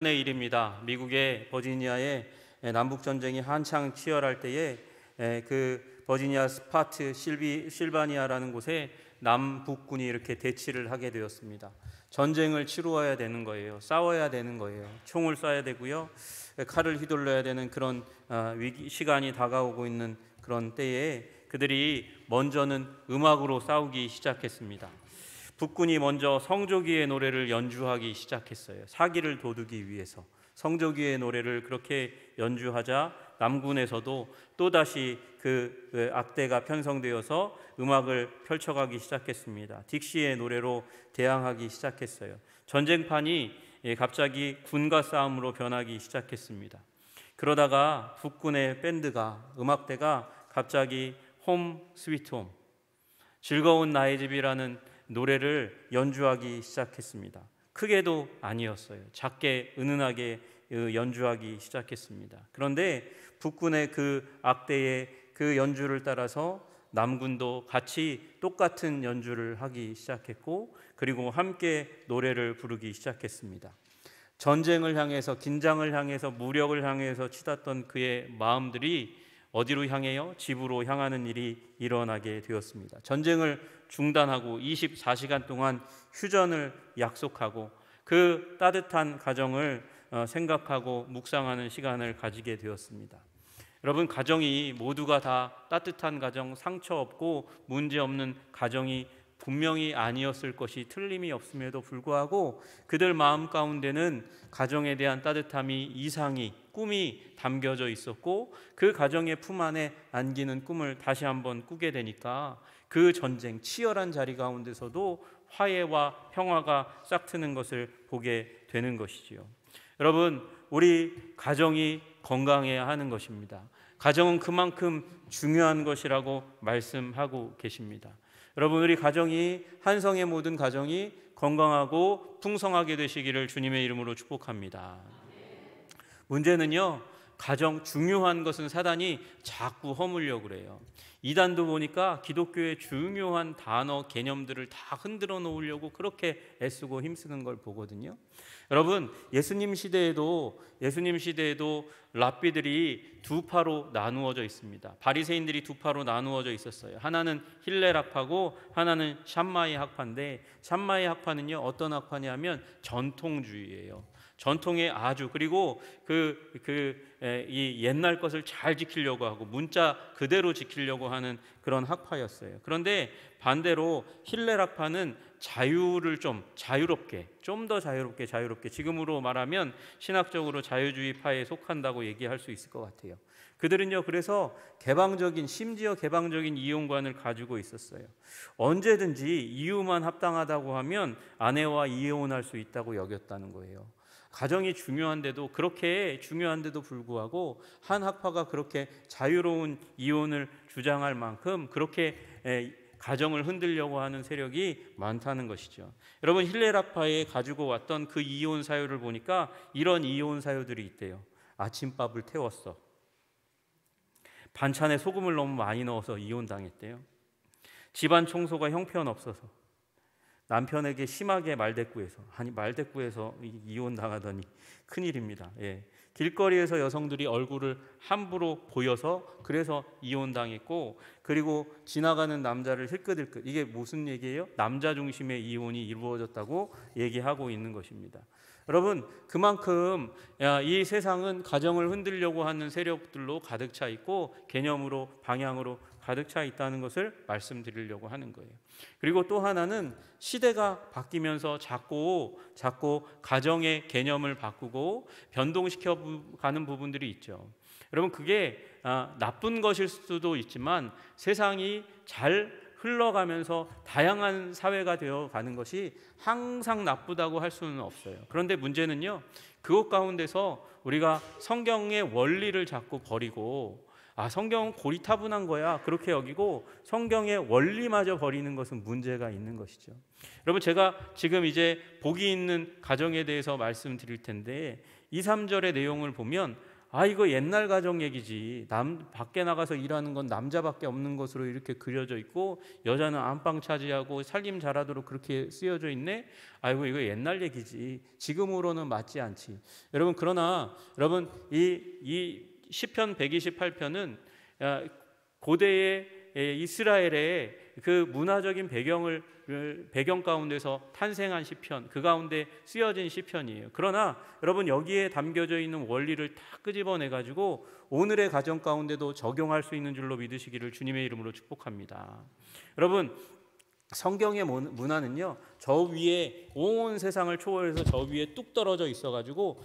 의 일입니다. 미국의 버지니아에 남북 전쟁이 한창 치열할 때에 그 버지니아 스파트 실바니아라는 곳에 남북군이 이렇게 대치를 하게 되었습니다. 전쟁을 치루어야 되는 거예요. 싸워야 되는 거예요. 총을 쏴야 되고요. 칼을 휘둘러야 되는 그런 시간이 다가오고 있는 그런 때에 그들이 먼저는 음악으로 싸우기 시작했습니다. 북군이 먼저 성조기의 노래를 연주하기 시작했어요. 사기를 도두기 위해서 성조기의 노래를 그렇게 연주하자 남군에서도 또다시 그 악대가 편성되어서 음악을 펼쳐가기 시작했습니다. 딕시의 노래로 대항하기 시작했어요. 전쟁판이 갑자기 군과 싸움으로 변하기 시작했습니다. 그러다가 북군의 밴드가 음악대가 갑자기 홈 스위트 홈, 즐거운 나의 집이라는 노래를 연주하기 시작했습니다. 크게도 아니었어요. 작게 은은하게 연주하기 시작했습니다. 그런데 북군의 그 악대의 그 연주를 따라서 남군도 같이 똑같은 연주를 하기 시작했고, 그리고 함께 노래를 부르기 시작했습니다. 전쟁을 향해서, 긴장을 향해서, 무력을 향해서 치닫던 그의 마음들이 어디로 향해요? 집으로 향하는 일이 일어나게 되었습니다. 전쟁을 중단하고 24시간 동안 휴전을 약속하고 그 따뜻한 가정을 생각하고 묵상하는 시간을 가지게 되었습니다. 여러분, 가정이 모두가 다 따뜻한 가정, 상처 없고 문제 없는 가정이 분명히 아니었을 것이 틀림이 없음에도 불구하고 그들 마음 가운데는 가정에 대한 따뜻함이, 이상이, 꿈이 담겨져 있었고, 그 가정의 품 안에 안기는 꿈을 다시 한번 꾸게 되니까 그 전쟁, 치열한 자리 가운데서도 화해와 평화가 싹트는 것을 보게 되는 것이지요. 여러분, 우리 가정이 건강해야 하는 것입니다. 가정은 그만큼 중요한 것이라고 말씀하고 계십니다. 여러분, 우리 가정이, 한성의 모든 가정이 건강하고 풍성하게 되시기를 주님의 이름으로 축복합니다. 문제는요, 가정, 중요한 것은 사단이 자꾸 허물려고 그래요. 이단도 보니까 기독교의 중요한 단어, 개념들을 다 흔들어 놓으려고 그렇게 애쓰고 힘쓰는 걸 보거든요. 여러분, 예수님 시대에도 랍비들이 두 파로 나누어져 있습니다. 바리새인들이 두 파로 나누어져 있었어요. 하나는 힐렐 학파고 하나는 샴마이 학파인데, 샴마이 학파는요, 어떤 학파냐면 전통주의예요. 전통에 아주, 그리고 이 옛날 것을 잘 지키려고 하고 문자 그대로 지키려고 하는 그런 학파였어요. 그런데 반대로 힐렐 학파는 자유를 좀 더 자유롭게 지금으로 말하면 신학적으로 자유주의파에 속한다고 얘기할 수 있을 것 같아요. 그들은요, 그래서 심지어 개방적인 이혼관을 가지고 있었어요. 언제든지 이유만 합당하다고 하면 아내와 이혼할 수 있다고 여겼다는 거예요. 가정이 그렇게 중요한데도 불구하고 한 학파가 그렇게 자유로운 이혼을 주장할 만큼 그렇게 가정을 흔들려고 하는 세력이 많다는 것이죠. 여러분, 힐렐 학파에 가지고 왔던 그 이혼 사유를 보니까 이런 이혼 사유들이 있대요. 아침밥을 태웠어. 반찬에 소금을 너무 많이 넣어서 이혼당했대요. 집안 청소가 형편없어서 남편에게 심하게 말대꾸해서, 말대꾸해서 이혼당하더니 큰일입니다. 길거리에서 여성들이 얼굴을 함부로 보여서 그래서 이혼당했고, 그리고 지나가는 남자를 힐끗힐끗, 이게 무슨 얘기예요? 남자 중심의 이혼이 이루어졌다고 얘기하고 있는 것입니다. 여러분, 그만큼 이 세상은 가정을 흔들려고 하는 세력들로 가득 차 있고 개념으로, 방향으로 가득 차 있다는 것을 말씀드리려고 하는 거예요. 그리고 또 하나는 시대가 바뀌면서 자꾸 가정의 개념을 바꾸고 변동시켜 가는 부분들이 있죠. 여러분, 그게 나쁜 것일 수도 있지만 세상이 잘 흘러가면서 다양한 사회가 되어가는 것이 항상 나쁘다고 할 수는 없어요. 그런데 문제는요, 그것 가운데서 우리가 성경의 원리를 자꾸 버리고 성경은 고리타분한 거야 그렇게 여기고 성경의 원리마저 버리는 것은 문제가 있는 것이죠. 여러분, 제가 지금 이제 복이 있는 가정에 대해서 말씀드릴 텐데 2, 3절의 내용을 보면 아, 이거 옛날 가정 얘기지. 밖에 나가서 일하는 건 남자밖에 없는 것으로 이렇게 그려져 있고 여자는 안방 차지하고 살림 잘하도록 그렇게 쓰여져 있네. 아이고, 이거 옛날 얘기지. 지금으로는 맞지 않지. 여러분, 그러나 여러분, 이 시편 128편은 고대의 이스라엘의 그 문화적인 배경 가운데서 탄생한 시편, 그 가운데 쓰여진 시편이에요. 그러나 여러분, 여기에 담겨져 있는 원리를 다 끄집어내 가지고 오늘의 가정 가운데도 적용할 수 있는 줄로 믿으시기를 주님의 이름으로 축복합니다. 여러분, 성경의 문화는요, 저 위에 온 세상을 초월해서 저 위에 뚝 떨어져 있어가지고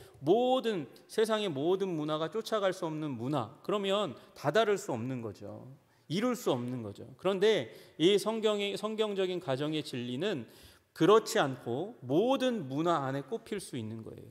세상의 모든 문화가 쫓아갈 수 없는 문화, 그러면 다다를 수 없는 거죠. 이룰 수 없는 거죠. 그런데 이 성경적인 가정의 진리는 그렇지 않고 모든 문화 안에 꼽힐 수 있는 거예요.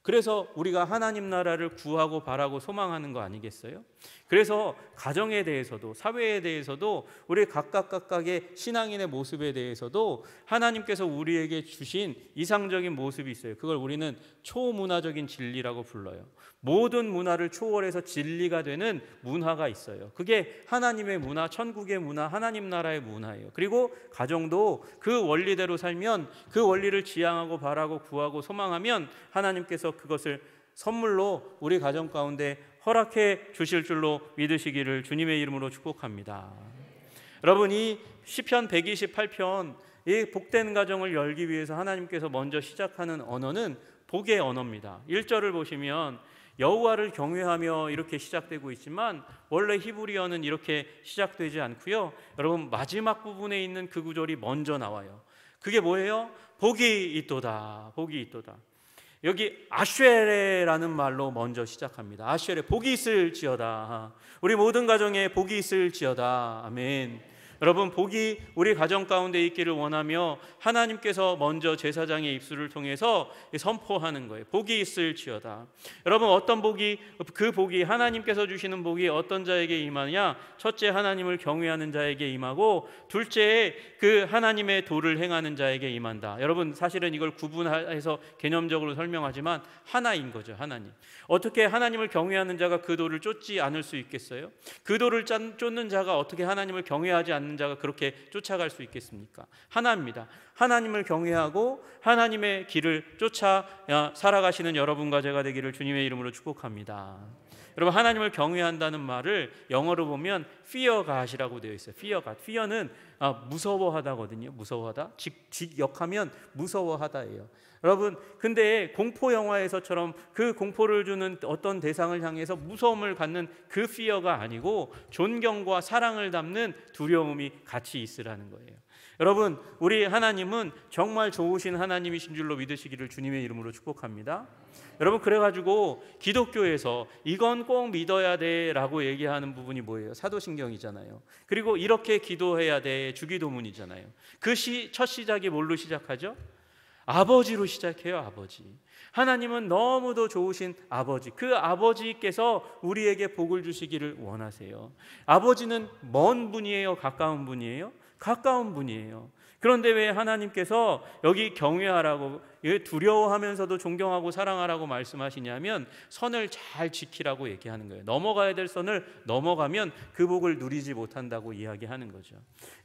그래서 우리가 하나님 나라를 구하고 바라고 소망하는 거 아니겠어요? 그래서 가정에 대해서도 사회에 대해서도 우리 각각의 신앙인의 모습에 대해서도 하나님께서 우리에게 주신 이상적인 모습이 있어요. 그걸 우리는 초문화적인 진리라고 불러요. 모든 문화를 초월해서 진리가 되는 문화가 있어요. 그게 하나님의 문화, 천국의 문화, 하나님 나라의 문화예요. 그리고 가정도 그 원리대로 살면, 그 원리를 지향하고 바라고 구하고 소망하면 하나님께서 그것을 선물로 우리 가정 가운데 허락해 주실 줄로 믿으시기를 주님의 이름으로 축복합니다. 여러분, 이 시편 128편, 이 복된 가정을 열기 위해서 하나님께서 먼저 시작하는 언어는 복의 언어입니다. 1절을 보시면 여호와를 경외하며 이렇게 시작되고 있지만 원래 히브리어는 이렇게 시작되지 않고요. 여러분, 마지막 부분에 있는 그 구절이 먼저 나와요. 그게 뭐예요? 복이 있도다. 복이 있도다. 여기 아쉐레라는 말로 먼저 시작합니다. 아쉐레, 복이 있을지어다. 우리 모든 가정에 복이 있을지어다. 아멘. 여러분, 복이 우리 가정 가운데 있기를 원하며 하나님께서 먼저 제사장의 입술을 통해서 선포하는 거예요. 복이 있을지어다. 여러분, 어떤 복이, 그 복이, 하나님께서 주시는 복이 어떤 자에게 임하냐? 첫째, 하나님을 경외하는 자에게 임하고, 둘째, 그 하나님의 도를 행하는 자에게 임한다. 여러분, 사실은 이걸 구분해서 개념적으로 설명하지만 하나인 거죠. 하나님. 어떻게 하나님을 경외하는 자가 그 도를 쫓지 않을 수 있겠어요? 그 도를 쫓는 자가 어떻게 하나님을 경외하지 않는 자가 그렇게 쫓아갈 수 있겠습니까? 하나입니다. 하나님을 경외하고 하나님의 길을 쫓아 살아가시는 여러분과 제가 되기를 주님의 이름으로 축복합니다. 여러분, 하나님을 경외한다는 말을 영어로 보면 fear God이라고 되어 있어요. fear God. fear는 무서워하다거든요. 무서워하다. 직역하면 무서워하다예요. 여러분, 근데 공포 영화에서처럼 그 공포를 주는 어떤 대상을 향해서 무서움을 갖는 그 fear가 아니고 존경과 사랑을 담는 두려움이 같이 있으라는 거예요. 여러분, 우리 하나님은 정말 좋으신 하나님이신 줄로 믿으시기를 주님의 이름으로 축복합니다. 여러분, 그래가지고 기독교에서 이건 꼭 믿어야 돼라고 얘기하는 부분이 뭐예요? 사도신경이잖아요. 그리고 이렇게 기도해야 돼, 주기도문이잖아요. 그 첫 시작이 뭘로 시작하죠? 아버지로 시작해요. 아버지. 하나님은 너무도 좋으신 아버지, 그 아버지께서 우리에게 복을 주시기를 원하세요. 아버지는 먼 분이에요? 가까운 분이에요? 가까운 분이에요. 그런데 왜 하나님께서 여기 경외하라고, 두려워하면서도 존경하고 사랑하라고 말씀하시냐면 선을 잘 지키라고 얘기하는 거예요. 넘어가야 될 선을 넘어가면 그 복을 누리지 못한다고 이야기하는 거죠.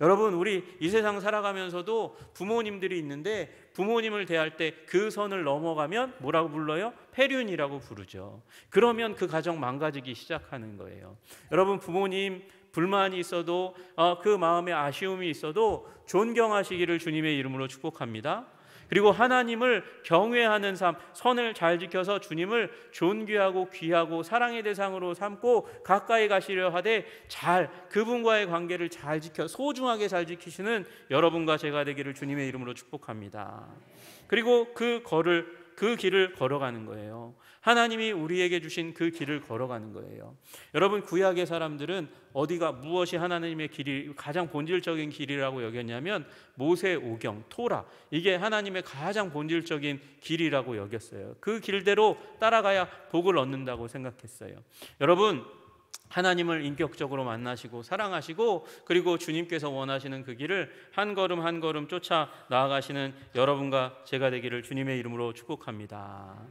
여러분, 우리 이 세상 살아가면서도 부모님들이 있는데 부모님을 대할 때 그 선을 넘어가면 뭐라고 불러요? 폐륜이라고 부르죠. 그러면 그 가정 망가지기 시작하는 거예요. 여러분, 부모님 불만이 있어도 그 마음에 아쉬움이 있어도 존경하시기를 주님의 이름으로 축복합니다. 그리고 하나님을 경외하는 삶, 선을 잘 지켜서 주님을 존귀하고 귀하고 사랑의 대상으로 삼고 가까이 가시려 하되 잘 그분과의 관계를 잘 지켜 소중하게 잘 지키시는 여러분과 제가 되기를 주님의 이름으로 축복합니다. 그리고 그 길을 걸어가는 거예요. 하나님이 우리에게 주신 그 길을 걸어가는 거예요. 여러분, 구약의 사람들은 무엇이 하나님의 길이 가장 본질적인 길이라고 여겼냐면 모세오경, 토라, 이게 하나님의 가장 본질적인 길이라고 여겼어요. 그 길대로 따라가야 복을 얻는다고 생각했어요. 여러분, 하나님을 인격적으로 만나시고 사랑하시고 그리고 주님께서 원하시는 그 길을 한 걸음 한 걸음 쫓아 나아가시는 여러분과 제가 되기를 주님의 이름으로 축복합니다.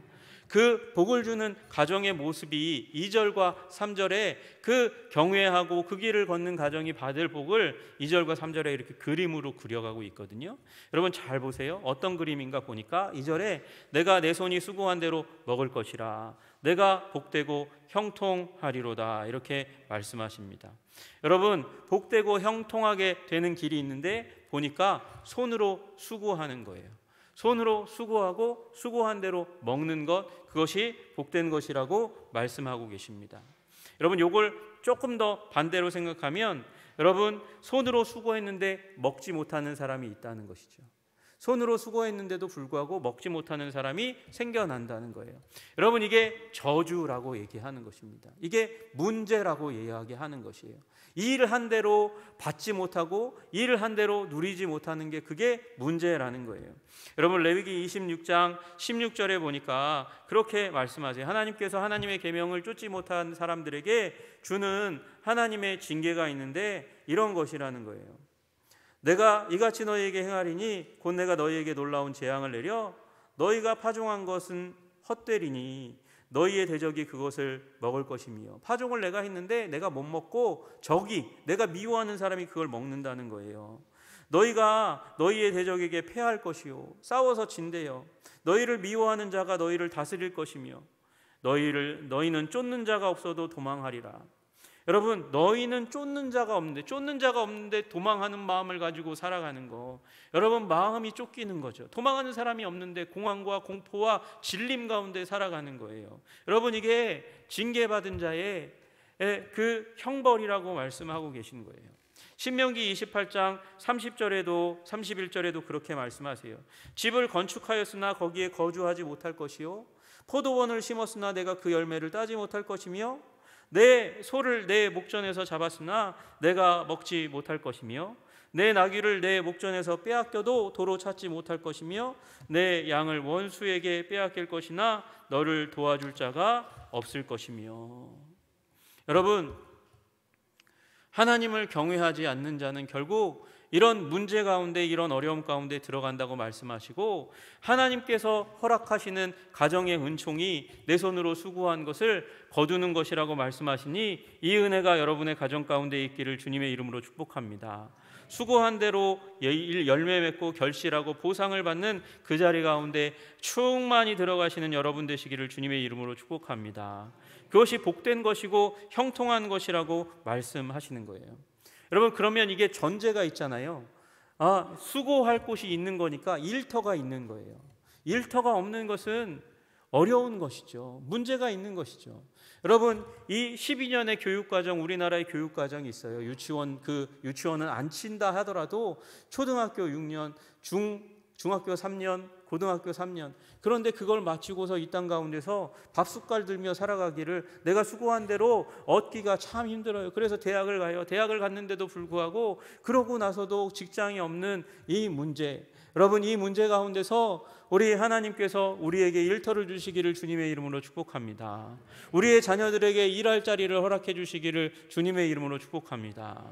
그 복을 주는 가정의 모습이 2절과 3절에 그 경외하고 그 길을 걷는 가정이 받을 복을 2절과 3절에 이렇게 그림으로 그려가고 있거든요. 여러분 잘 보세요. 어떤 그림인가 보니까 2절에 내가 내 손이 수고한 대로 먹을 것이라, 내가 복되고 형통하리로다, 이렇게 말씀하십니다. 여러분, 복되고 형통하게 되는 길이 있는데 보니까 손으로 수고하는 거예요. 손으로 수고하고 수고한 대로 먹는 것, 그것이 복된 것이라고 말씀하고 계십니다. 여러분, 요걸 조금 더 반대로 생각하면, 여러분, 손으로 수고했는데 먹지 못하는 사람이 있다는 것이죠. 손으로 수고했는데도 불구하고 먹지 못하는 사람이 생겨난다는 거예요. 여러분, 이게 저주라고 얘기하는 것입니다. 이게 문제라고 이야기하는 것이에요. 이 일을 한 대로 받지 못하고 일을 한 대로 누리지 못하는 게, 그게 문제라는 거예요. 여러분, 레위기 26장 16절에 보니까 그렇게 말씀하세요. 하나님께서 하나님의 계명을 쫓지 못한 사람들에게 주는 하나님의 징계가 있는데 이런 것이라는 거예요. 내가 이같이 너희에게 행하리니 곧 내가 너희에게 놀라운 재앙을 내려 너희가 파종한 것은 헛되리니 너희의 대적이 그것을 먹을 것이며, 파종을 내가 했는데 내가 못 먹고 적이, 내가 미워하는 사람이 그걸 먹는다는 거예요. 너희가 너희의 대적에게 패할 것이요 싸워서 진대요. 너희를 미워하는 자가 너희를 다스릴 것이며 너희는 쫓는 자가 없어도 도망하리라. 여러분, 너희는 쫓는 자가 없는데 도망하는 마음을 가지고 살아가는 거, 여러분, 마음이 쫓기는 거죠. 도망하는 사람이 없는데 공황과 공포와 질림 가운데 살아가는 거예요. 여러분, 이게 징계받은 자의 그 형벌이라고 말씀하고 계신 거예요. 신명기 28장 30절에도 31절에도 그렇게 말씀하세요. 집을 건축하였으나 거기에 거주하지 못할 것이요, 포도원을 심었으나 내가 그 열매를 따지 못할 것이며, 내 소를 내 목전에서 잡았으나 내가 먹지 못할 것이며, 내 나귀를 내 목전에서 빼앗겨도 도로 찾지 못할 것이며, 내 양을 원수에게 빼앗길 것이나 너를 도와줄 자가 없을 것이며. 여러분, 하나님을 경외하지 않는 자는 결국 이런 문제 가운데, 이런 어려움 가운데 들어간다고 말씀하시고, 하나님께서 허락하시는 가정의 은총이 내 손으로 수고한 것을 거두는 것이라고 말씀하시니, 이 은혜가 여러분의 가정 가운데 있기를 주님의 이름으로 축복합니다. 수고한 대로 열매 맺고 결실하고 보상을 받는 그 자리 가운데 충만히 들어가시는 여러분 되시기를 주님의 이름으로 축복합니다. 그것이 복된 것이고 형통한 것이라고 말씀하시는 거예요. 여러분, 그러면 이게 전제가 있잖아요. 수고할 곳이 있는 거니까 일터가 있는 거예요. 일터가 없는 것은 어려운 것이죠. 문제가 있는 것이죠. 여러분, 이 12년의 교육과정, 우리나라의 교육과정이 있어요. 유치원은 안 친다 하더라도 초등학교 6년, 중학교 3년, 고등학교 3년, 그런데 그걸 마치고서 이 땅 가운데서 밥숟갈 들며 살아가기를 내가 수고한 대로 얻기가 참 힘들어요. 그래서 대학을 가요. 대학을 갔는데도 불구하고 그러고 나서도 직장이 없는 이 문제, 여러분, 이 문제 가운데서 우리 하나님께서 우리에게 일터를 주시기를 주님의 이름으로 축복합니다. 우리의 자녀들에게 일할 자리를 허락해 주시기를 주님의 이름으로 축복합니다.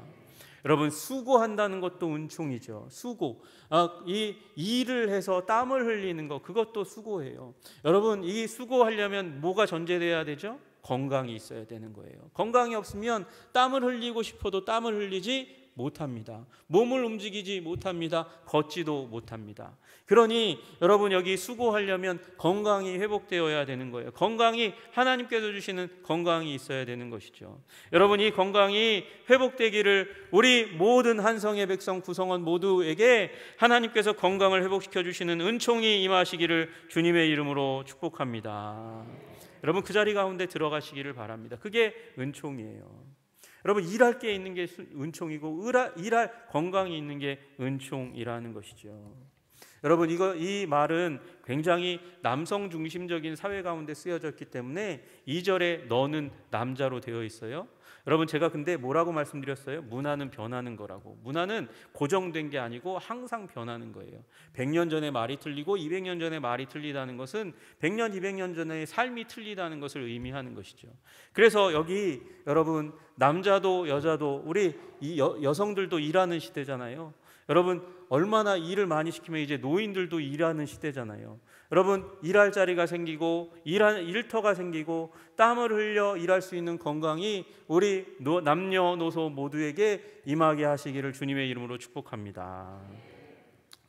여러분, 수고한다는 것도 은총이죠. 수고, 이 일을 해서 땀을 흘리는 것, 그것도 수고예요. 여러분, 이 수고하려면 뭐가 전제돼야 되죠? 건강이 있어야 되는 거예요. 건강이 없으면 땀을 흘리고 싶어도 땀을 흘리지 못합니다. 몸을 움직이지 못합니다. 걷지도 못합니다. 그러니 여러분, 여기 수고하려면 건강이 회복되어야 되는 거예요. 건강이, 하나님께서 주시는 건강이 있어야 되는 것이죠. 여러분, 이 건강이 회복되기를 우리 모든 한성의 백성 구성원 모두에게 하나님께서 건강을 회복시켜 주시는 은총이 임하시기를 주님의 이름으로 축복합니다. 여러분, 그 자리 가운데 들어가시기를 바랍니다. 그게 은총이에요. 여러분, 일할 게 있는 게 은총이고 일할 건강이 있는 게 은총이라는 것이죠. 여러분, 이 말은 굉장히 남성 중심적인 사회 가운데 쓰여졌기 때문에 2절에 너는 남자로 되어 있어요. 여러분, 제가 근데 뭐라고 말씀드렸어요? 문화는 변하는 거라고. 문화는 고정된 게 아니고 항상 변하는 거예요. 100년 전에 말이 틀리고 200년 전에 말이 틀리다는 것은 100년, 200년 전에 삶이 틀리다는 것을 의미하는 것이죠. 그래서 여기 여러분, 남자도 여자도, 우리 여성들도 일하는 시대잖아요. 여러분 얼마나 일을 많이 시키면 이제 노인들도 일하는 시대잖아요. 여러분 일할 자리가 생기고 일터가 생기고 땀을 흘려 일할 수 있는 건강이 우리 남녀노소 모두에게 임하게 하시기를 주님의 이름으로 축복합니다.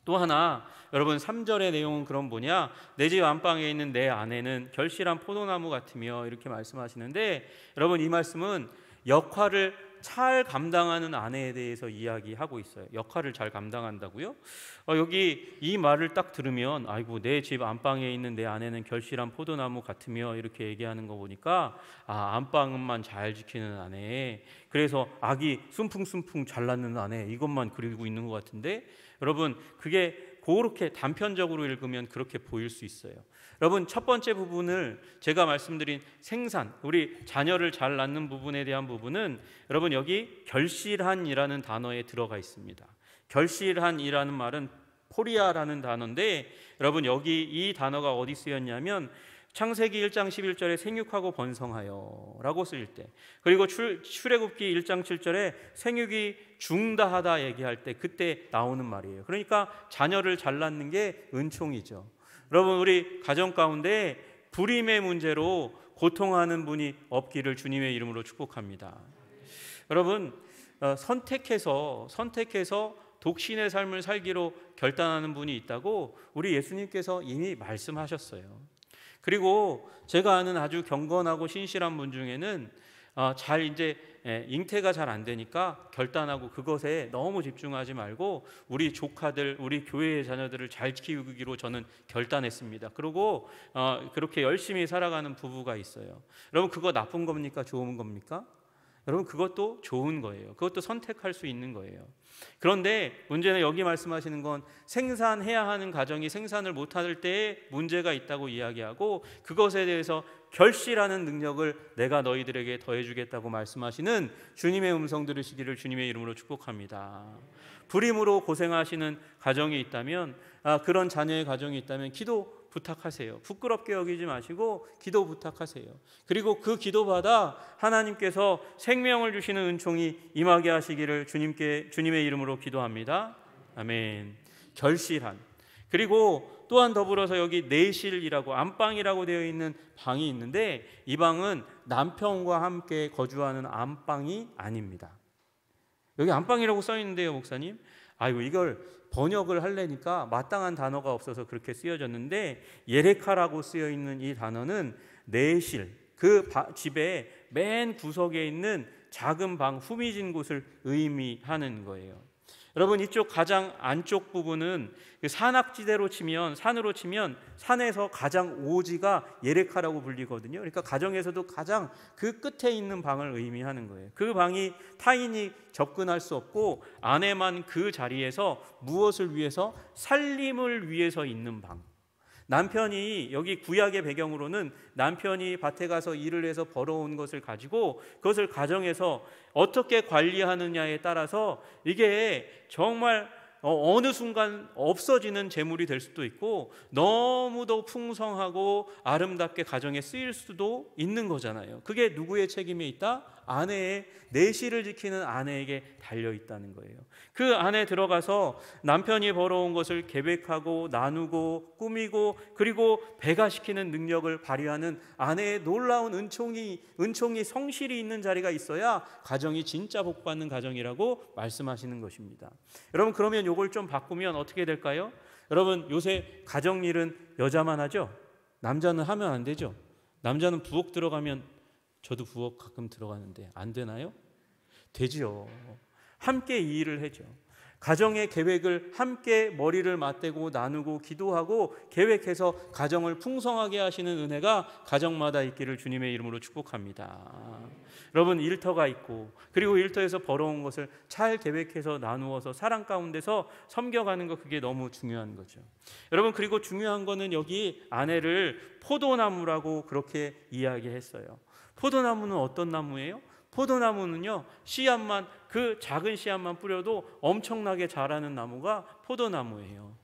또 하나 여러분 3절의 내용은 그런 뭐냐, 내 집 안방에 있는 내 아내는 결실한 포도나무 같으며 이렇게 말씀하시는데, 여러분 이 말씀은 역할을 잘 감당하는 아내에 대해서 이야기하고 있어요. 역할을 잘 감당한다고요? 여기 이 말을 딱 들으면 아이고 내 집 안방에 있는 내 아내는 결실한 포도나무 같으며 이렇게 얘기하는 거 보니까 안방만 잘 지키는 아내, 그래서 아기 순풍순풍 잘 낳는 아내, 이것만 그리고 있는 것 같은데, 여러분 그게 그렇게 단편적으로 읽으면 그렇게 보일 수 있어요. 여러분 첫 번째 부분을 제가 말씀드린 생산, 우리 자녀를 잘 낳는 부분에 대한 부분은 여러분 여기 결실한이라는 단어에 들어가 있습니다. 결실한이라는 말은 포리아라는 단어인데, 여러분 여기 이 단어가 어디 쓰였냐면 창세기 1장 11절에 생육하고 번성하여 라고 쓰일 때, 그리고 출애굽기 1장 7절에 생육이 중다하다 얘기할 때 그때 나오는 말이에요. 그러니까 자녀를 잘 낳는 게 은총이죠. 여러분 우리 가정 가운데 불임의 문제로 고통하는 분이 없기를 주님의 이름으로 축복합니다. 여러분 선택해서 독신의 삶을 살기로 결단하는 분이 있다고 우리 예수님께서 이미 말씀하셨어요. 그리고 제가 아는 아주 경건하고 신실한 분 중에는 잘 이제 잉태가 잘 안 되니까 결단하고 그것에 너무 집중하지 말고 우리 조카들, 우리 교회의 자녀들을 잘 키우기로 저는 결단했습니다. 그리고 그렇게 열심히 살아가는 부부가 있어요. 여러분 그거 나쁜 겁니까? 좋은 겁니까? 여러분 그것도 좋은 거예요. 그것도 선택할 수 있는 거예요. 그런데 문제는 여기 말씀하시는 건 생산해야 하는 가정이 생산을 못할 때에 문제가 있다고 이야기하고, 그것에 대해서 결실하는 능력을 내가 너희들에게 더해주겠다고 말씀하시는 주님의 음성 들으시기를 주님의 이름으로 축복합니다. 불임으로 고생하시는 가정이 있다면, 그런 자녀의 가정이 있다면 기도 부탁하세요. 부끄럽게 여기지 마시고 기도 부탁하세요. 그리고 그 기도받아 하나님께서 생명을 주시는 은총이 임하게 하시기를 주님의 이름으로 기도합니다. 아멘. 결실한. 그리고 또한 더불어서 여기 내실이라고 안방이라고 되어 있는 방이 있는데, 이 방은 남편과 함께 거주하는 안방이 아닙니다. 여기 안방이라고 써 있는데요, 목사님. 아이고 이걸 번역을 하려니까 마땅한 단어가 없어서 그렇게 쓰여졌는데, 예레카라고 쓰여 있는 이 단어는 내실, 그 집의 맨 구석에 있는 작은 방, 후미진 곳을 의미하는 거예요. 여러분 이쪽 가장 안쪽 부분은 산악지대로 치면, 산으로 치면 산에서 가장 오지가 예레카라고 불리거든요. 그러니까 가정에서도 가장 그 끝에 있는 방을 의미하는 거예요. 그 방이 타인이 접근할 수 없고 아내만 그 자리에서 무엇을 위해서? 살림을 위해서 있는 방. 남편이, 여기 구약의 배경으로는 남편이 밭에 가서 일을 해서 벌어온 것을 가지고 그것을 가정에서 어떻게 관리하느냐에 따라서 이게 정말 어느 순간 없어지는 재물이 될 수도 있고 너무도 풍성하고 아름답게 가정에 쓰일 수도 있는 거잖아요. 그게 누구의 책임에 있다? 아내의, 내실을 지키는 아내에게 달려 있다는 거예요. 그 안에 들어가서 남편이 벌어온 것을 계획하고 나누고 꾸미고 그리고 배가시키는 능력을 발휘하는 아내의 놀라운 은총이 성실히 있는 자리가 있어야 가정이 진짜 복받는 가정이라고 말씀하시는 것입니다. 여러분 그러면 이걸 좀 바꾸면 어떻게 될까요? 여러분 요새 가정일은 여자만 하죠? 남자는 하면 안 되죠? 남자는 부엌 들어가면, 저도 부엌 가끔 들어가는데 안 되나요? 되지요. 함께 이 일을 하죠. 가정의 계획을 함께 머리를 맞대고 나누고 기도하고 계획해서 가정을 풍성하게 하시는 은혜가 가정마다 있기를 주님의 이름으로 축복합니다. 여러분 일터가 있고 그리고 일터에서 벌어온 것을 잘 계획해서 나누어서 사랑 가운데서 섬겨가는 것, 그게 너무 중요한 거죠. 여러분 그리고 중요한 거는 여기 아내를 포도나무라고 그렇게 이야기했어요. 포도나무는 어떤 나무예요? 포도나무는요, 씨앗만, 그 작은 씨앗만 뿌려도 엄청나게 자라는 나무가 포도나무예요.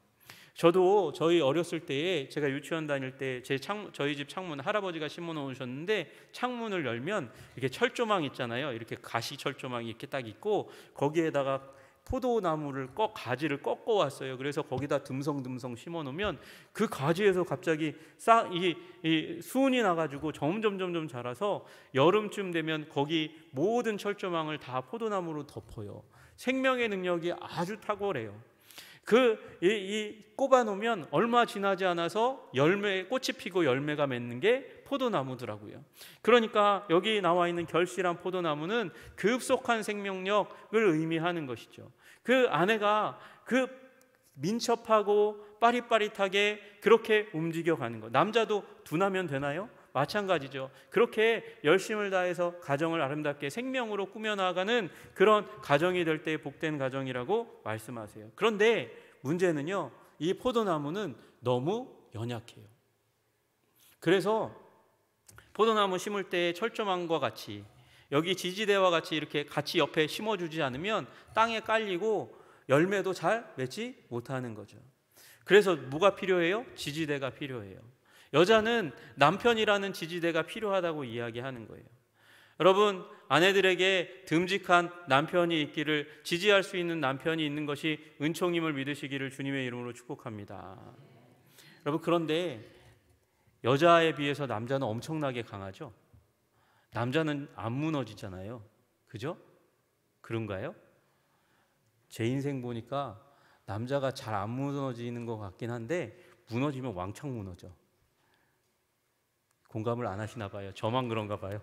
저도 저희 어렸을 때에 제가 유치원 다닐 때 저희 집 창문 할아버지가 심어 놓으셨는데, 창문을 열면 이렇게 철조망 있잖아요. 이렇게 가시 철조망이 이렇게 딱 있고 거기에다가 포도나무를 가지를 꺾어 왔어요. 그래서 거기다 듬성듬성 심어 놓으면 그 가지에서 갑자기 이 수은이 나가지고 점점 자라서 여름쯤 되면 거기 모든 철조망을 다 포도나무로 덮어요. 생명의 능력이 아주 탁월해요. 이 꼽아 놓으면 얼마 지나지 않아서 꽃이 피고 열매가 맺는 게 포도나무더라고요. 그러니까 여기 나와 있는 결실한 포도나무는 급속한 생명력을 의미하는 것이죠. 그 아내가 그 민첩하고 빠릿빠릿하게 그렇게 움직여가는 것. 남자도 둔하면 되나요? 마찬가지죠. 그렇게 열심을 다해서 가정을 아름답게 생명으로 꾸며나가는 그런 가정이 될 때 복된 가정이라고 말씀하세요. 그런데 문제는요, 이 포도나무는 너무 연약해요. 그래서 포도나무 심을 때 철조망과 같이 여기 지지대와 같이 이렇게 같이 옆에 심어주지 않으면 땅에 깔리고 열매도 잘 맺지 못하는 거죠. 그래서 뭐가 필요해요? 지지대가 필요해요. 여자는 남편이라는 지지대가 필요하다고 이야기하는 거예요. 여러분, 아내들에게 듬직한 남편이 있기를, 지지할 수 있는 남편이 있는 것이 은총임을 믿으시기를 주님의 이름으로 축복합니다. 여러분, 그런데 여자에 비해서 남자는 엄청나게 강하죠. 남자는 안 무너지잖아요. 그죠? 그런가요? 제 인생 보니까 남자가 잘 안 무너지는 것 같긴 한데 무너지면 왕창 무너져. 공감을 안 하시나 봐요. 저만 그런가 봐요.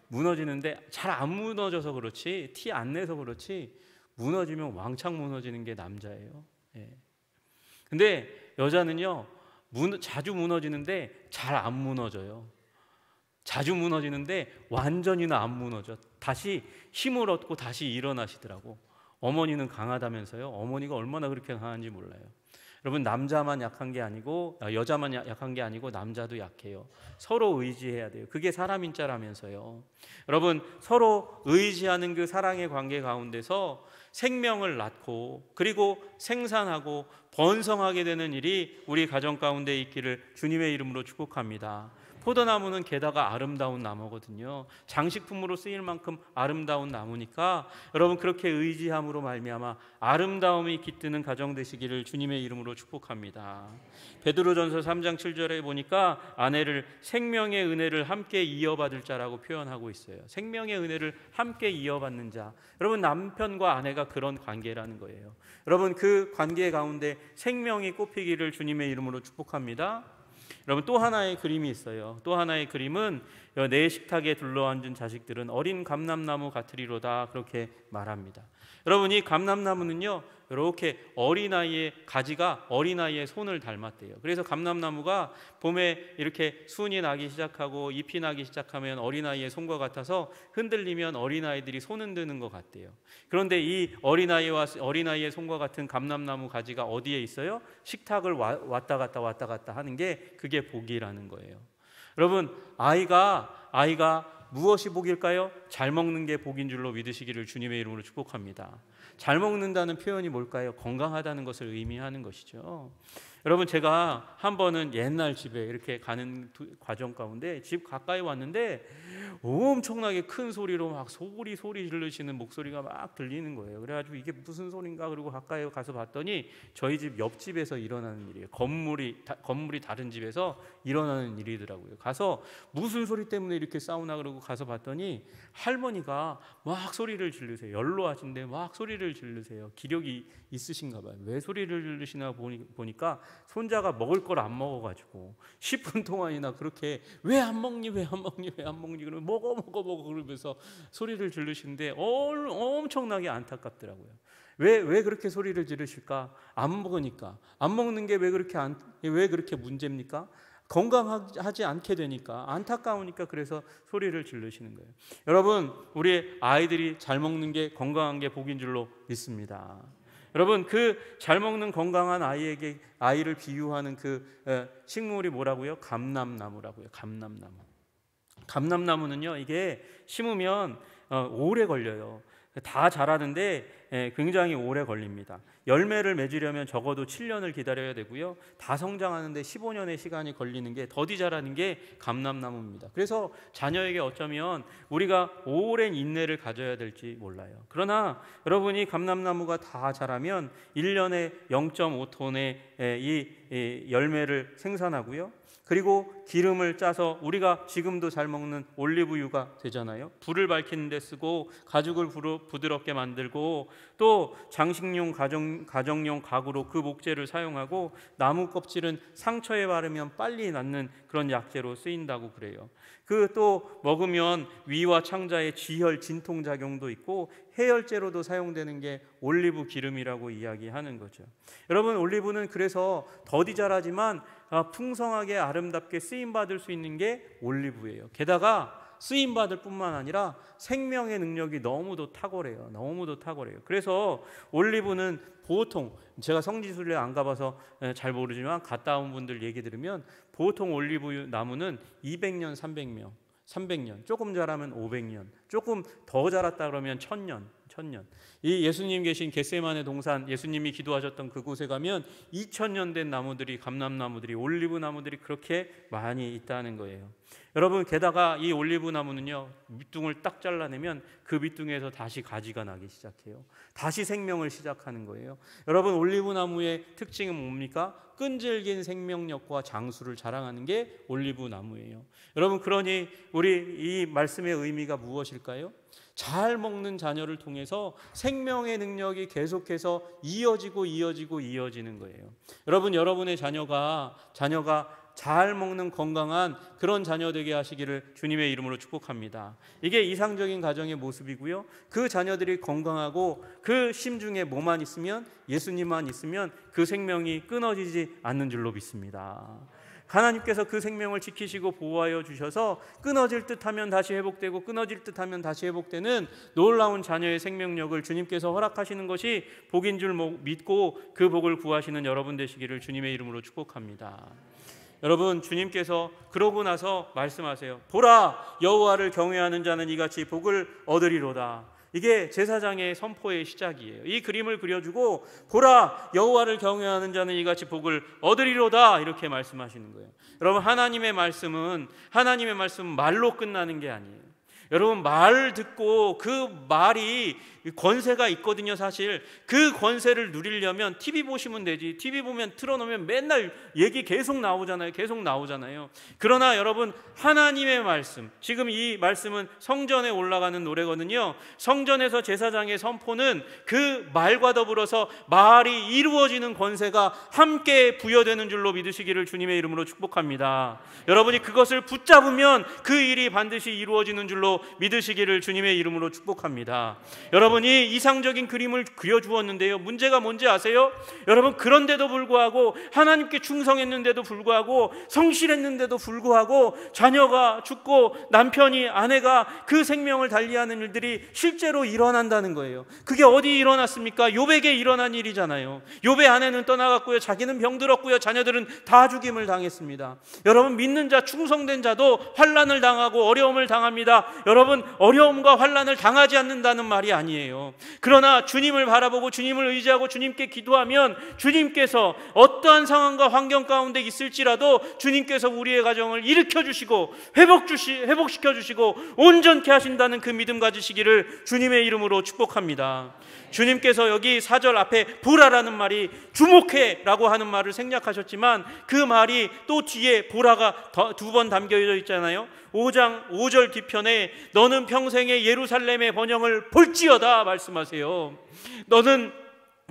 무너지는데 잘 안 무너져서 그렇지, 티 안 내서 그렇지, 무너지면 왕창 무너지는 게 남자예요. 예. 근데 여자는요, 자주 무너지는데 잘 안 무너져요. 자주 무너지는데 완전히는 안 무너져. 다시 힘을 얻고 다시 일어나시더라고. 어머니는 강하다면서요. 어머니가 얼마나 그렇게 강한지 몰라요. 여러분, 남자만 약한 게 아니고, 여자만 약한 게 아니고 남자도 약해요. 서로 의지해야 돼요. 그게 사람인 자라면서요. 여러분, 서로 의지하는 그 사랑의 관계 가운데서 생명을 낳고 그리고 생산하고 번성하게 되는 일이 우리 가정 가운데 있기를 주님의 이름으로 축복합니다. 포도나무는 게다가 아름다운 나무거든요. 장식품으로 쓰일 만큼 아름다운 나무니까 여러분, 그렇게 의지함으로 말미암아 아름다움이 깃드는 가정 되시기를 주님의 이름으로 축복합니다. 베드로전서 3장 7절에 보니까 아내를 생명의 은혜를 함께 이어받을 자라고 표현하고 있어요. 생명의 은혜를 함께 이어받는 자. 여러분, 남편과 아내가 그런 관계라는 거예요. 여러분, 그 관계 가운데 생명이 꼽히기를 주님의 이름으로 축복합니다. 여러분, 또 하나의 그림이 있어요. 또 하나의 그림은 내 식탁에 둘러앉은 자식들은 어린 감람나무 같으리로다, 그렇게 말합니다. 여러분, 이 감람나무는요, 이렇게 어린아이의 가지가 어린아이의 손을 닮았대요. 그래서 감람나무가 봄에 이렇게 순이 나기 시작하고 잎이 나기 시작하면 어린아이의 손과 같아서 흔들리면 어린아이들이 손 흔드는 것 같대요. 그런데 이 어린아이의 손과 같은 감람나무 가지가 어디에 있어요? 식탁을 왔다 갔다 하는 게 그게 복이라는 거예요. 여러분, 아이가 무엇이 복일까요? 잘 먹는 게 복인 줄로 믿으시기를 주님의 이름으로 축복합니다. 잘 먹는다는 표현이 뭘까요? 건강하다는 것을 의미하는 것이죠. 여러분, 제가 한 번은 옛날 집에 이렇게 가는 과정 가운데 집 가까이 왔는데 엄청나게 큰 소리로 막 소리 지르시는 목소리가 막 들리는 거예요. 그래가지고 이게 무슨 소린가, 그리고 가까이 가서 봤더니 저희 집 옆집에서 일어나는 일이에요. 건물이 다른 집에서 일어나는 일이더라고요. 가서 무슨 소리 때문에 이렇게 싸우나 그러고 가서 봤더니 할머니가 막 소리를 지르세요. 연로하신데 막 소리를 지르세요. 기력이 있으신가 봐요. 왜 소리를 지르시나 보니까 손자가 먹을 걸 안 먹어가지고 10분 동안이나 그렇게 왜 안 먹니 그러면 먹어 그러면서 소리를 지르시는데 엄청나게 안타깝더라고요. 왜 그렇게 소리를 지르실까? 안 먹으니까. 안 먹는 게 왜 그렇게 문제입니까? 건강하지 않게 되니까, 안타까우니까 그래서 소리를 지르시는 거예요. 여러분, 우리 아이들이 잘 먹는 게 건강한 게 복인 줄로 믿습니다. 여러분, 그 잘 먹는 건강한 아이를 비유하는 그 식물이 뭐라고요? 감람나무라고요. 감람나무는요, 이게 심으면 오래 걸려요. 다 자라는데 굉장히 오래 걸립니다. 열매를 맺으려면 적어도 7년을 기다려야 되고요. 다 성장하는데 15년의 시간이 걸리는 게, 더디 자라는 게 감람나무입니다. 그래서 자녀에게 어쩌면 우리가 오랜 인내를 가져야 될지 몰라요. 그러나 여러분이 감람나무가 다 자라면 1년에 0.5톤의 이 열매를 생산하고요. 그리고 기름을 짜서 우리가 지금도 잘 먹는 올리브유가 되잖아요. 불을 밝히는 데 쓰고 가죽을 부드럽게 만들고 또 장식용 가정용 가구로 그 목재를 사용하고 나무 껍질은 상처에 바르면 빨리 낫는 그런 약재로 쓰인다고 그래요. 그 또 먹으면 위와 창자에 지혈 진통 작용도 있고 해열제로도 사용되는 게 올리브 기름이라고 이야기하는 거죠. 여러분, 올리브는 그래서 더디 자라지만 풍성하게 아름답게 쓰임받을 수 있는 게 올리브예요. 게다가 쓰임받을 뿐만 아니라 생명의 능력이 너무도 탁월해요. 그래서 올리브는 보통, 제가 성지순례 안 가봐서 잘 모르지만 갔다 온 분들 얘기 들으면 보통 올리브 나무는 200년, 300년, 조금 자라면 500년, 조금 더 자랐다 그러면 1000년. 이 예수님 계신 겟세마네 동산, 예수님이 기도하셨던 그곳에 가면 2000년 된 나무들이, 감람나무들이, 올리브 나무들이 그렇게 많이 있다는 거예요. 여러분, 게다가 이 올리브 나무는요, 밑둥을 딱 잘라내면 그 밑둥에서 다시 가지가 나기 시작해요. 다시 생명을 시작하는 거예요. 여러분, 올리브 나무의 특징은 뭡니까? 끈질긴 생명력과 장수를 자랑하는 게 올리브 나무예요. 여러분, 그러니 우리 이 말씀의 의미가 무엇일까요? 잘 먹는 자녀를 통해서 생명의 능력이 계속해서 이어지는 거예요. 여러분, 여러분의 자녀가 잘 먹는 건강한 그런 자녀 되게 하시기를 주님의 이름으로 축복합니다. 이게 이상적인 가정의 모습이고요. 그 자녀들이 건강하고 그 심중에 뭐만 있으면, 예수님만 있으면 그 생명이 끊어지지 않는 줄로 믿습니다. 하나님께서 그 생명을 지키시고 보호하여 주셔서 끊어질 듯하면 다시 회복되고 끊어질 듯하면 다시 회복되는 놀라운 자녀의 생명력을 주님께서 허락하시는 것이 복인 줄 믿고 그 복을 구하시는 여러분 되시기를 주님의 이름으로 축복합니다. 여러분, 주님께서 그러고 나서 말씀하세요. 보라, 여호와를 경외하는 자는 이같이 복을 얻으리로다. 이게 제사장의 선포의 시작이에요. 이 그림을 그려주고 보라, 여호와를 경외하는 자는 이같이 복을 얻으리로다, 이렇게 말씀하시는 거예요. 여러분, 하나님의 말씀은 말로 끝나는 게 아니에요. 여러분, 말 듣고 그 말이 권세가 있거든요. 사실 그 권세를 누리려면 TV 보시면 되지. TV 보면 틀어놓으면 맨날 얘기 계속 나오잖아요. 그러나 여러분, 하나님의 말씀, 지금 이 말씀은 성전에 올라가는 노래거든요. 성전에서 제사장의 선포는 그 말과 더불어서 말이 이루어지는 권세가 함께 부여되는 줄로 믿으시기를 주님의 이름으로 축복합니다. 여러분이 그것을 붙잡으면 그 일이 반드시 이루어지는 줄로 믿으시기를 주님의 이름으로 축복합니다. 여러분이 이상적인 그림을 그려주었는데요, 문제가 뭔지 아세요? 여러분, 그런데도 불구하고, 하나님께 충성했는데도 불구하고, 성실했는데도 불구하고 자녀가 죽고 남편이, 아내가 그 생명을 달리하는 일들이 실제로 일어난다는 거예요. 그게 어디 일어났습니까? 욥에게 일어난 일이잖아요. 욥의 아내는 떠나갔고요, 자기는 병들었고요, 자녀들은 다 죽임을 당했습니다. 여러분, 믿는 자, 충성된 자도 환난을 당하고 어려움을 당합니다. 여러분, 어려움과 환난을 당하지 않는다는 말이 아니에요. 그러나 주님을 바라보고 주님을 의지하고 주님께 기도하면 주님께서 어떠한 상황과 환경 가운데 있을지라도 주님께서 우리의 가정을 일으켜 주시고 회복시켜 주시고 온전케 하신다는 그 믿음 가지시기를 주님의 이름으로 축복합니다. 주님께서 여기 4절 앞에 보라라는 말이 주목해 라고 하는 말을 생략하셨지만 그 말이 또 뒤에 보라가 두 번 담겨져 있잖아요. 5장 5절 뒤편에 너는 평생에 예루살렘의 번영을 볼지어다 말씀하세요. 너는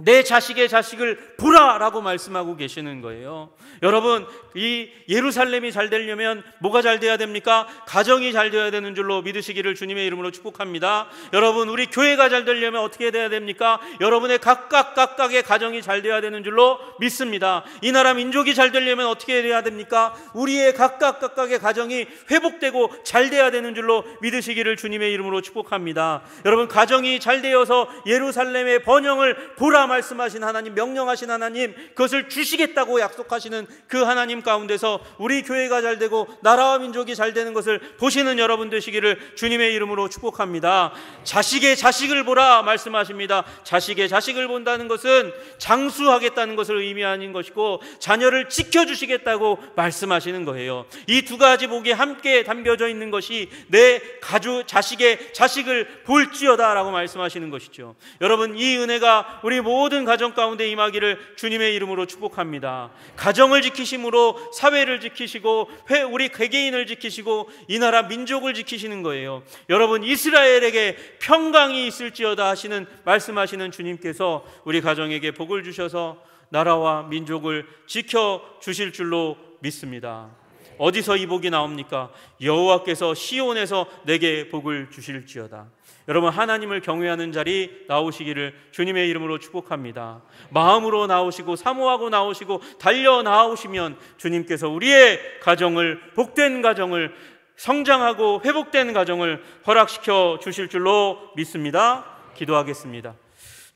내 자식의 자식을 보라라고 말씀하고 계시는 거예요. 여러분, 이 예루살렘이 잘 되려면 뭐가 잘 돼야 됩니까? 가정이 잘 되어야 되는 줄로 믿으시기를 주님의 이름으로 축복합니다. 여러분, 우리 교회가 잘 되려면 어떻게 돼야 됩니까? 여러분의 각각의 가정이 잘 되어야 되는 줄로 믿습니다. 이 나라 민족이 잘 되려면 어떻게 돼야 됩니까? 우리의 각각의 가정이 회복되고 잘 돼야 되는 줄로 믿으시기를 주님의 이름으로 축복합니다. 여러분, 가정이 잘 되어서 예루살렘의 번영을 보라 말씀하신 하나님, 명령하신 하나님, 그것을 주시겠다고 약속하시는 그 하나님 가운데서 우리 교회가 잘 되고 나라와 민족이 잘 되는 것을 보시는 여러분 되시기를 주님의 이름으로 축복합니다. 자식의 자식을 보라 말씀하십니다. 자식의 자식을 본다는 것은 장수하겠다는 것을 의미하는 것이고 자녀를 지켜주시겠다고 말씀하시는 거예요. 이 두 가지 복이 함께 담겨져 있는 것이 내 자식의 자식을 볼지어다 라고 말씀하시는 것이죠. 여러분, 이 은혜가 우리 모든 가정 가운데 임하기를 주님의 이름으로 축복합니다. 가정을 지키심으로 사회를 지키시고 우리 개개인을 지키시고 이 나라 민족을 지키시는 거예요. 여러분, 이스라엘에게 평강이 있을지어다 하시는 말씀하시는 주님께서 우리 가정에게 복을 주셔서 나라와 민족을 지켜주실 줄로 믿습니다. 어디서 이 복이 나옵니까? 여호와께서 시온에서 내게 복을 주실지어다. 여러분, 하나님을 경외하는 자리 나오시기를 주님의 이름으로 축복합니다. 마음으로 나오시고 사모하고 나오시고 달려 나오시면 주님께서 우리의 가정을, 복된 가정을, 성장하고 회복된 가정을 허락시켜 주실 줄로 믿습니다. 기도하겠습니다.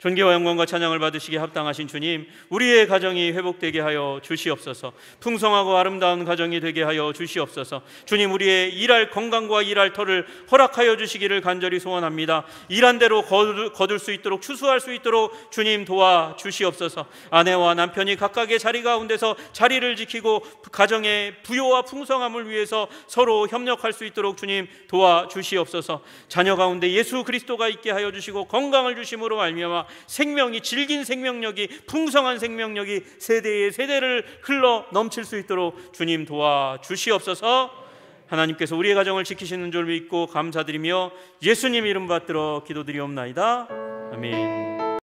존귀와 영광과 찬양을 받으시기에 합당하신 주님, 우리의 가정이 회복되게 하여 주시옵소서. 풍성하고 아름다운 가정이 되게 하여 주시옵소서. 주님, 우리의 일할 건강과 일할 터를 허락하여 주시기를 간절히 소원합니다. 일한 대로 거둘 수 있도록, 추수할 수 있도록 주님 도와주시옵소서. 아내와 남편이 각각의 자리 가운데서 자리를 지키고 가정의 부요와 풍성함을 위해서 서로 협력할 수 있도록 주님 도와주시옵소서. 자녀 가운데 예수 그리스도가 있게 하여 주시고 건강을 주심으로 말미암아 생명이, 질긴 생명력이, 풍성한 생명력이 세대의 세대를 흘러 넘칠 수 있도록 주님 도와주시옵소서. 하나님께서 우리의 가정을 지키시는 줄 믿고 감사드리며 예수님 이름 받들어 기도드리옵나이다. 아멘.